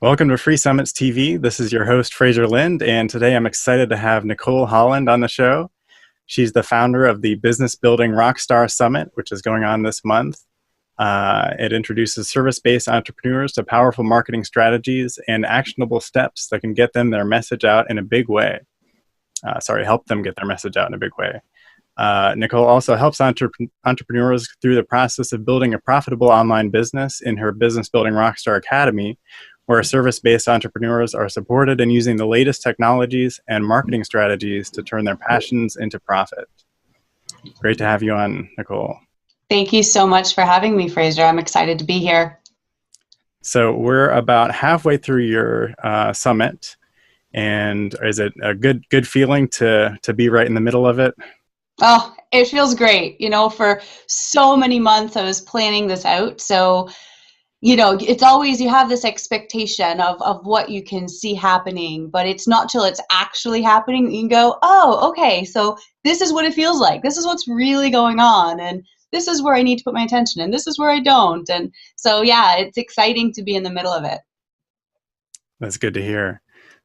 Welcome to Free Summits TV. This is your host, Frasier Lind, and today I'm excited to have Nicole Holland on the show. She's the founder of the Business Building Rockstar Summit, which is going on this month. It introduces service-based entrepreneurs to powerful marketing strategies and actionable steps that can get them their message out in a big way. Help them get their message out in a big way. Nicole also helps entrepreneurs through the process of building a profitable online business in her Business Building Rockstar Academy, where service-based entrepreneurs are supported in using the latest technologies and marketing strategies to turn their passions into profit. Great to have you on, Nicole. Thank you so much for having me, Frasier. I'm excited to be here. So we're about halfway through your summit, and is it a good feeling to be right in the middle of it? Oh, it feels great. For so many months I was planning this out. So it's always, you have this expectation of what you can see happening, but it's not till it's actually happening that you can go, oh, okay, so this is what it feels like. This is what's really going on. And this is where I need to put my attention, and this is where I don't. And so, yeah, it's exciting to be in the middle of it. That's good to hear.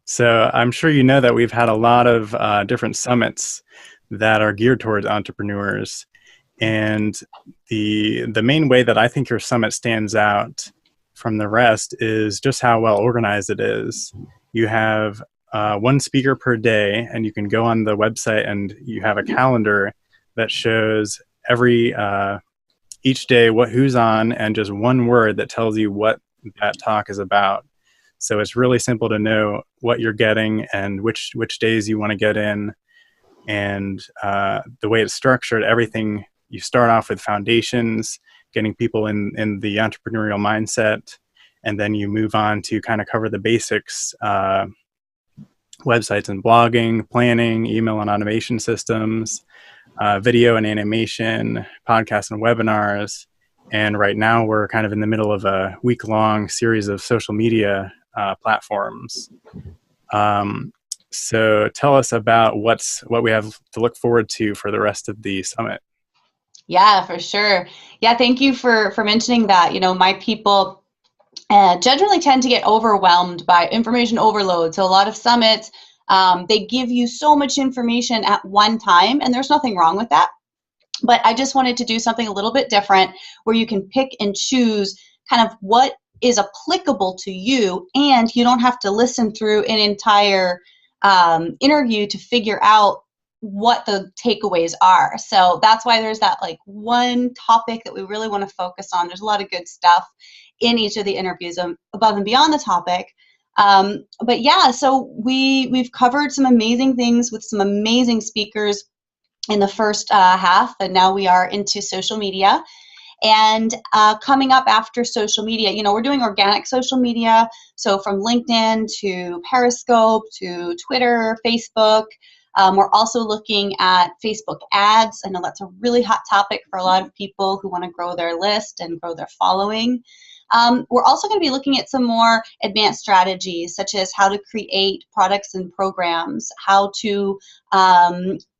So I'm sure you know that we've had a lot of different summits that are geared towards entrepreneurs. And the main way that I think your summit stands out from the rest is just how well organized it is. You have one speaker per day, and you can go on the website and you have a calendar that shows each day who's on, and just one word that tells you what that talk is about. So it's really simple to know what you're getting and which days you want to get in. And the way it's structured, everything, you start off with foundations, getting people in the entrepreneurial mindset, and then you move on to kind of cover the basics, websites and blogging, planning, email and automation systems, video and animation, podcasts and webinars. And right now we're kind of in the middle of a week-long series of social media platforms. So tell us about what we have to look forward to for the rest of the summit. Yeah, for sure. Yeah, thank you for mentioning that. My people generally tend to get overwhelmed by information overload. So a lot of summits, they give you so much information at one time, and there's nothing wrong with that. But I just wanted to do something a little bit different where you can pick and choose kind of what is applicable to you, and you don't have to listen through an entire interview to figure out what the takeaways are. So that's why there's that one topic that we really want to focus on. There's a lot of good stuff in each of the interviews above and beyond the topic. But yeah, so we've covered some amazing things with some amazing speakers in the first half, and now we are into social media. And coming up after social media, we're doing organic social media. So from LinkedIn to Periscope to Twitter, Facebook. We're also looking at Facebook ads. I know that's a really hot topic for a lot of people who want to grow their list and grow their following. We're also going to be looking at some more advanced strategies, such as how to create products and programs, how to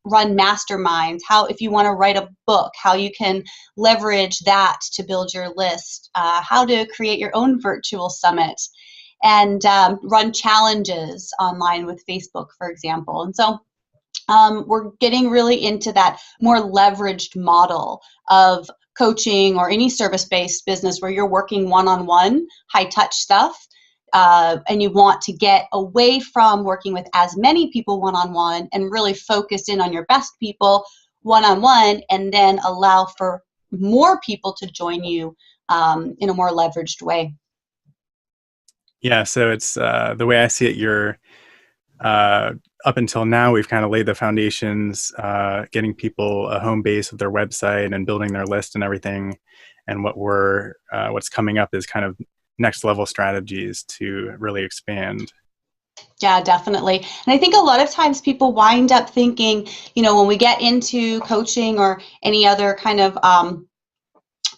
run masterminds, how, if you want to write a book, how you can leverage that to build your list, how to create your own virtual summit, and run challenges online with Facebook, for example. And so we're getting really into that more leveraged model of coaching or any service-based business where you're working one-on-one, high-touch stuff, and you want to get away from working with as many people one-on-one and really focus in on your best people one-on-one, and then allow for more people to join you in a more leveraged way. Yeah, so it's the way I see it, you're up until now, we've kind of laid the foundations, getting people a home base of their website and building their list and everything. And what's coming up is kind of next level strategies to really expand. Yeah, definitely. And I think a lot of times people wind up thinking, when we get into coaching or any other kind of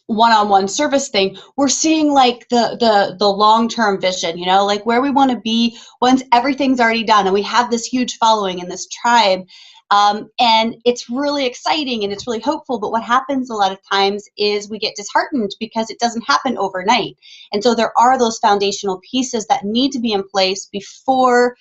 one-on-one service thing, we're seeing the long-term vision, where we want to be once everything's already done and we have this huge following and this tribe. And it's really exciting and it's really hopeful. But what happens a lot of times is we get disheartened because it doesn't happen overnight. And so there are those foundational pieces that need to be in place before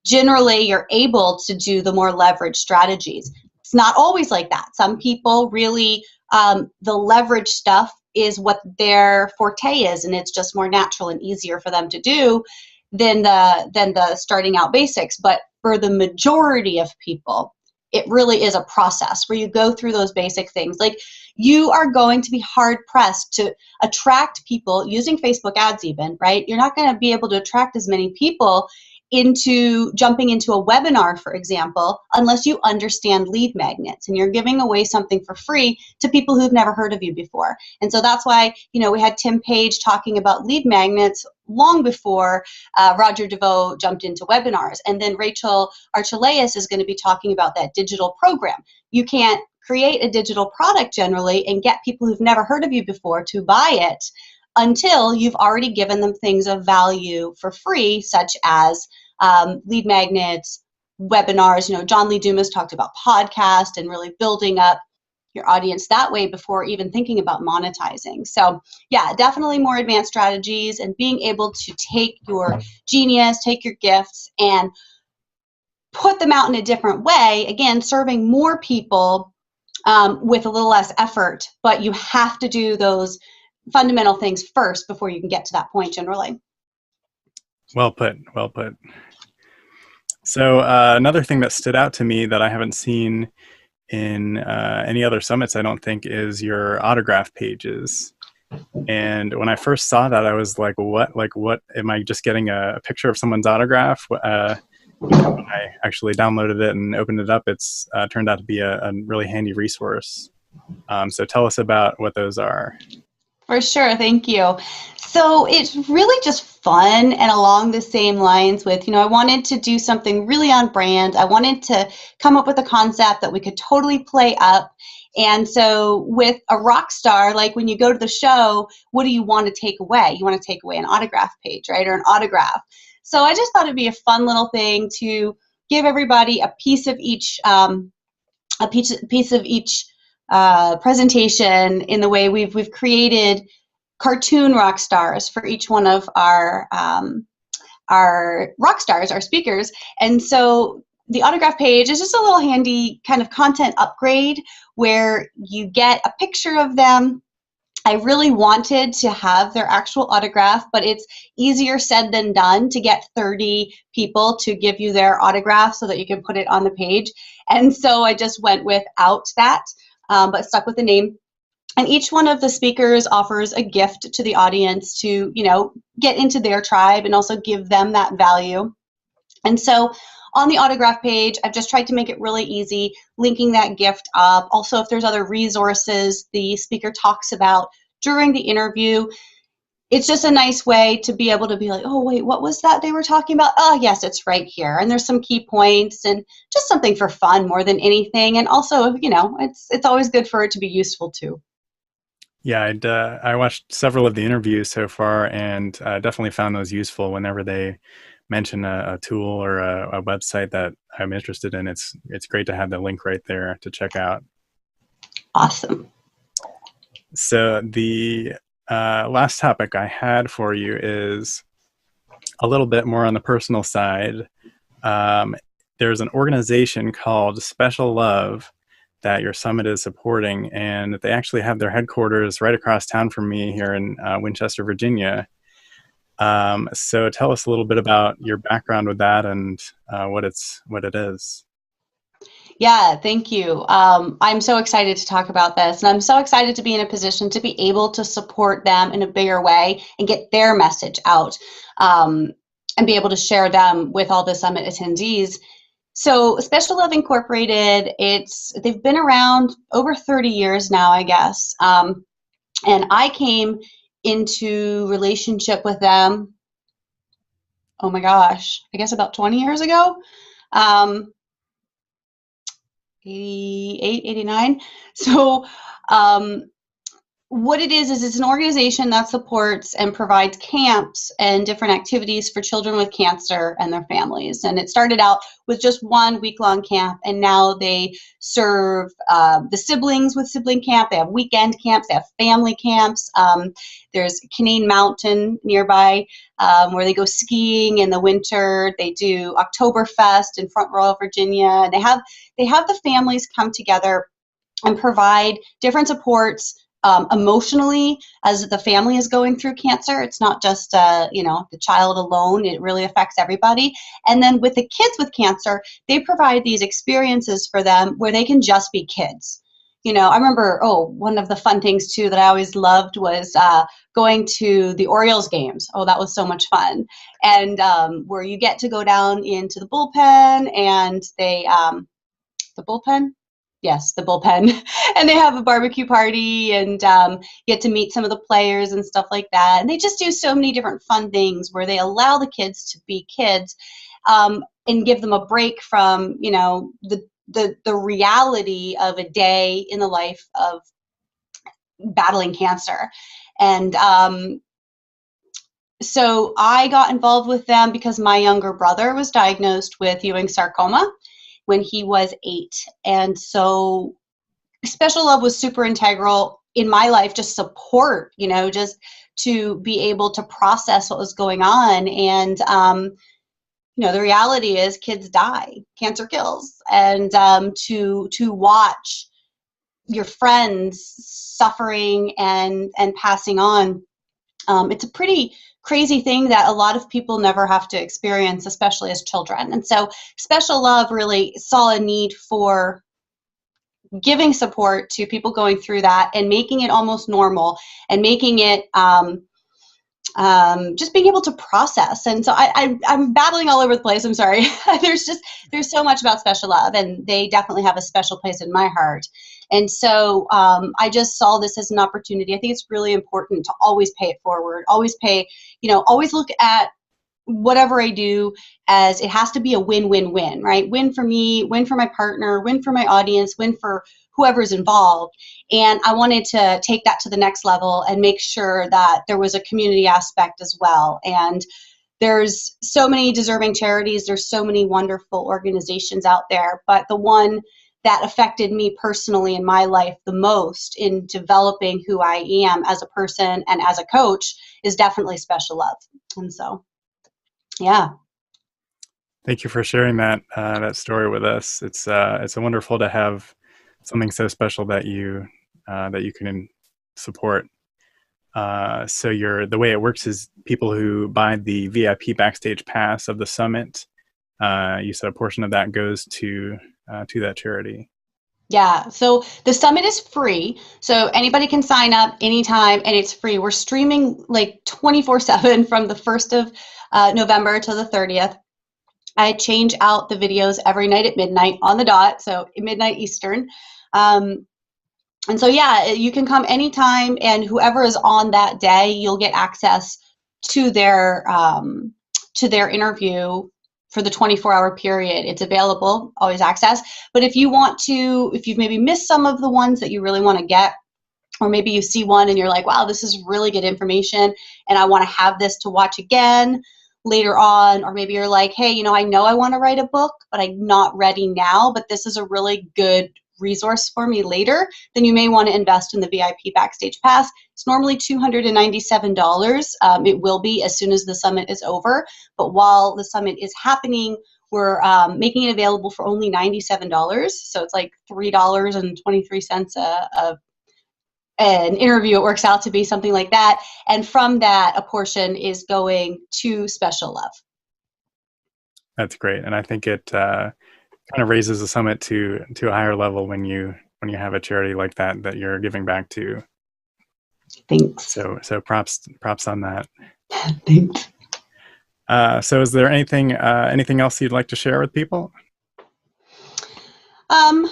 generally you're able to do the more leverage strategies. It's not always like that. Some people really, the leverage stuff is what their forte is, and it's just more natural and easier for them to do than the starting out basics. But for the majority of people, it really is a process where you go through those basic things. Like, you are going to be hard pressed to attract people using Facebook ads even, right? You're not going to be able to attract as many people into jumping into a webinar, for example, unless you understand lead magnets and you're giving away something for free to people who've never heard of you before. And so that's why, we had Tim Page talking about lead magnets long before Roger DeVoe jumped into webinars. And then Rachel Archelaus is going to be talking about that digital program. You can't create a digital product generally and get people who've never heard of you before to buy it until you've already given them things of value for free, such as lead magnets, webinars. John Lee Dumas talked about podcast and really building up your audience that way before even thinking about monetizing. So yeah, definitely more advanced strategies and being able to take your genius, take your gifts, and put them out in a different way. Again, serving more people with a little less effort, but you have to do those fundamental things first before you can get to that point generally. Well put, well put. So another thing that stood out to me that I haven't seen in any other summits, I don't think, is your autograph pages. And when I first saw that, I was like, what? Like, what? Am I just getting a picture of someone's autograph? When I actually downloaded it and opened it up, it's turned out to be a really handy resource. So tell us about what those are. For sure, thank you. So it's really just fun and along the same lines with, I wanted to do something really on brand. I wanted to come up with a concept that we could totally play up. And so with a rock star, like when you go to the show, what do you want to take away? You want to take away an autograph page, right? Or an autograph. So I just thought it'd be a fun little thing to give everybody a piece of each, presentation in the way we've created cartoon rock stars for each one of our rock stars, our speakers. And so the autograph page is just a little handy kind of content upgrade where you get a picture of them. I really wanted to have their actual autograph, but it's easier said than done to get 30 people to give you their autograph so that you can put it on the page. And so I just went without that. But stuck with the name. And each one of the speakers offers a gift to the audience to, get into their tribe and also give them that value. And so on the autograph page, I've just tried to make it really easy, linking that gift up. Also, if there's other resources the speaker talks about during the interview, it's just a nice way to be able to be like, oh, wait, what was that they were talking about? Oh, yes, it's right here. And there's some key points and just something for fun more than anything. And also, it's always good for it to be useful too. Yeah, I watched several of the interviews so far and definitely found those useful whenever they mention a tool or a website that I'm interested in. It's great to have the link right there to check out. Awesome. So the last topic I had for you is a little bit more on the personal side. There's an organization called Special Love that your summit is supporting, and they actually have their headquarters right across town from me here in Winchester, Virginia. So tell us a little bit about your background with that and what it is. Yeah, thank you. I'm so excited to talk about this, and I'm so excited to be in a position to be able to support them in a bigger way and get their message out, and be able to share them with all the summit attendees. So Special Love Incorporated, they've been around over 30 years now, I guess. And I came into relationship with them, oh my gosh, I guess about 20 years ago. 88, 89. So what it is it's an organization that supports and provides camps and different activities for children with cancer and their families. And it started out with just 1 week-long camp, and now they serve the siblings with sibling camp. They have weekend camps. They have family camps. There's Canaan Mountain nearby where they go skiing in the winter. They do Oktoberfest in Front Royal, Virginia. And they have the families come together and provide different supports emotionally as the family is going through cancer. It's not just the child alone. It really affects everybody. And then with the kids with cancer, they provide these experiences for them where they can just be kids. I remember, one of the fun things too that I always loved was going to the Orioles games. Oh, that was so much fun. And where you get to go down into the bullpen, and the bullpen? Yes, the bullpen. And they have a barbecue party, and get to meet some of the players and stuff like that. And they just do so many different fun things where they allow the kids to be kids, and give them a break from, the reality of a day in the life of battling cancer. And so I got involved with them because my younger brother was diagnosed with Ewing sarcoma when he was 8. And so Special Love was super integral in my life, just support, just to be able to process what was going on. And, the reality is kids die, cancer kills. And to watch your friends suffering and passing on, it's a pretty crazy thing that a lot of people never have to experience, especially as children. And so Special Love really saw a need for giving support to people going through that and making it almost normal, and making it just being able to process. And so I'm battling all over the place. I'm sorry. there's so much about Special Love, and they definitely have a special place in my heart. And so I just saw this as an opportunity. I think it's really important to always pay it forward, always look at whatever I do as it has to be a win-win-win, right? Win for me, win for my partner, win for my audience, win for whoever's involved. And I wanted to take that to the next level and make sure that there was a community aspect as well. And there's so many deserving charities. There's so many wonderful organizations out there. But the one that affected me personally in my life the most in developing who I am as a person and as a coach is definitely Special Love. And so, yeah. Thank you for sharing that story with us. It's wonderful to have something so special that you can support. So the way it works is people who buy the VIP backstage pass of the summit, you said a portion of that goes to that charity. Yeah, so the summit is free, so anybody can sign up anytime, and it's free. We're streaming like 24/7 from the 1st of November to the 30th. I change out the videos every night at midnight on the dot, so midnight Eastern. And so, yeah, you can come anytime, and whoever is on that day, you'll get access to their interview for the 24-hour period. It's available, always access. But if you've maybe missed some of the ones that you really want to get, or maybe you see one and you're like, wow, this is really good information, and I want to have this to watch again later on. Or maybe you're like, hey, I know I want to write a book, but I'm not ready now, but this is a really good resource for me later, then you may want to invest in the VIP Backstage Pass. It's normally $297. It will be as soon as the summit is over, but while the summit is happening, we're making it available for only $97. So it's like $3.23 an interview. It works out to be something like that. And from that, a portion is going to Special Love. That's great. And I think it kind of raises the summit to a higher level when you have a charity like that you're giving back to. Thanks. So props on that. Thanks. So is there anything else you'd like to share with people? I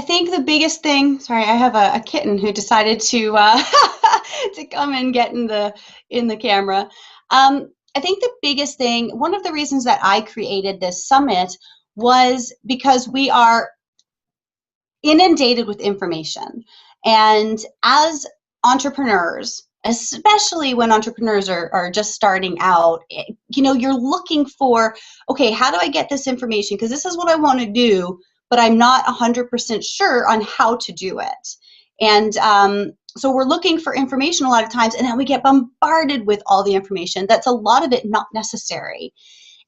think the biggest thing, sorry, I have a kitten who decided to to come and get in the camera. I think the biggest thing, one of the reasons that I created this summit was because we are inundated with information. And as entrepreneurs, especially when entrepreneurs are just starting out, you're looking for, okay, how do I get this information? Because this is what I want to do, but I'm not 100% sure on how to do it. And so we're looking for information a lot of times, and then we get bombarded with all the information. That's a lot of it not necessary.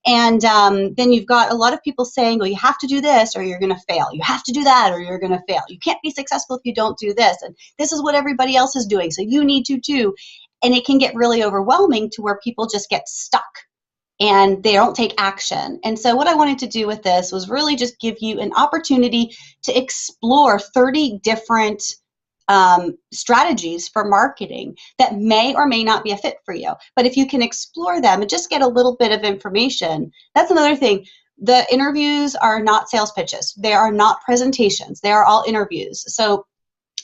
And then you've got a lot of people saying, well, you have to do this or you're going to fail. You have to do that or you're going to fail. You can't be successful if you don't do this. And this is what everybody else is doing, so you need to too. And it can get really overwhelming to where people just get stuck and they don't take action. And so what I wanted to do with this was really just give you an opportunity to explore 30 different strategies for marketing that may or may not be a fit for you. But if you can explore them and just get a little bit of information, that's another thing. The interviews are not sales pitches. They are not presentations. They are all interviews. So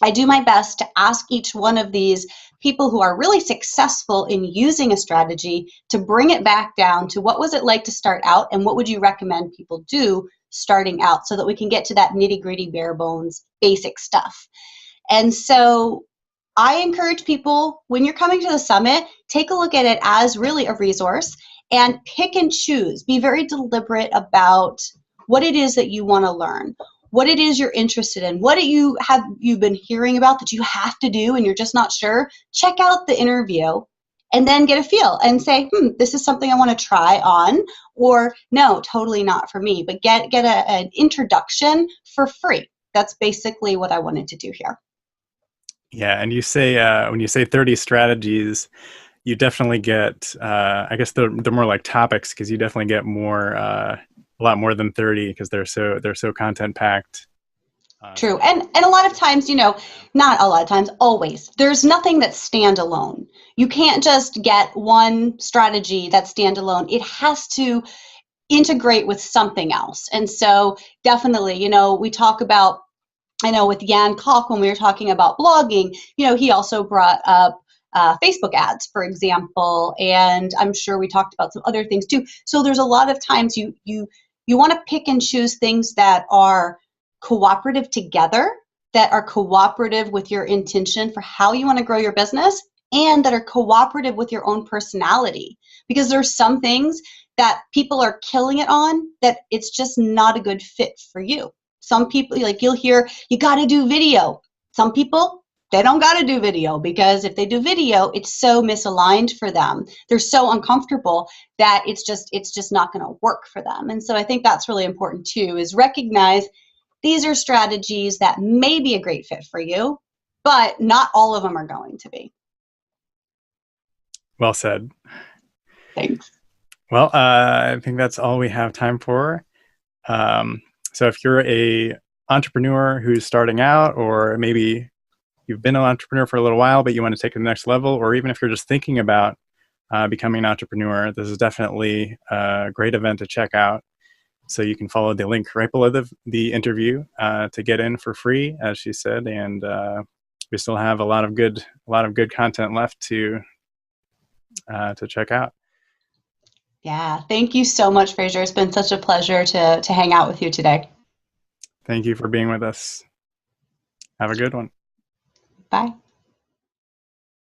I do my best to ask each one of these people who are really successful in using a strategy to bring it back down to what was it like to start out and what would you recommend people do starting out, so that we can get to that nitty-gritty, bare bones, basic stuff. And so I encourage people, when you're coming to the summit, take a look at it as really a resource and pick and choose. Be very deliberate about what it is that you want to learn, what it is you're interested in, what you've been hearing about that you have to do and you're just not sure. Check out the interview and then get a feel and say, this is something I want to try on, or no, totally not for me. But get an introduction for free. That's basically what I wanted to do here. Yeah, and you say when you say 30 strategies, you definitely get I guess they're more like topics, because you definitely get more a lot more than 30, because they're so content packed. True. And a lot of times, not a lot of times, always, there's nothing that's standalone. You can't just get one strategy that's standalone. It has to integrate with something else. And so definitely, we talk about, I know with Jan Koch, when we were talking about blogging, he also brought up Facebook ads, for example, and I'm sure we talked about some other things too. So there's a lot of times you want to pick and choose things that are cooperative together, that are cooperative with your intention for how you want to grow your business, and that are cooperative with your own personality. Because there's some things that people are killing it on that it's just not a good fit for you. Some people, like you'll hear, you got to do video. Some people, they don't got to do video, because if they do video, it's so misaligned for them. They're so uncomfortable that it's just not going to work for them. And so I think that's really important too, is recognize these are strategies that may be a great fit for you, but not all of them are going to be. Well said. Thanks. Well, I think that's all we have time for. So if you're a entrepreneur who's starting out, or maybe you've been an entrepreneur for a little while, but you want to take it to the next level, or even if you're just thinking about becoming an entrepreneur, this is definitely a great event to check out. So you can follow the link right below the interview to get in for free, as she said. And we still have a lot of good content left to check out. Yeah, thank you so much, Frasier. It's been such a pleasure to hang out with you today. Thank you for being with us. Have a good one. Bye.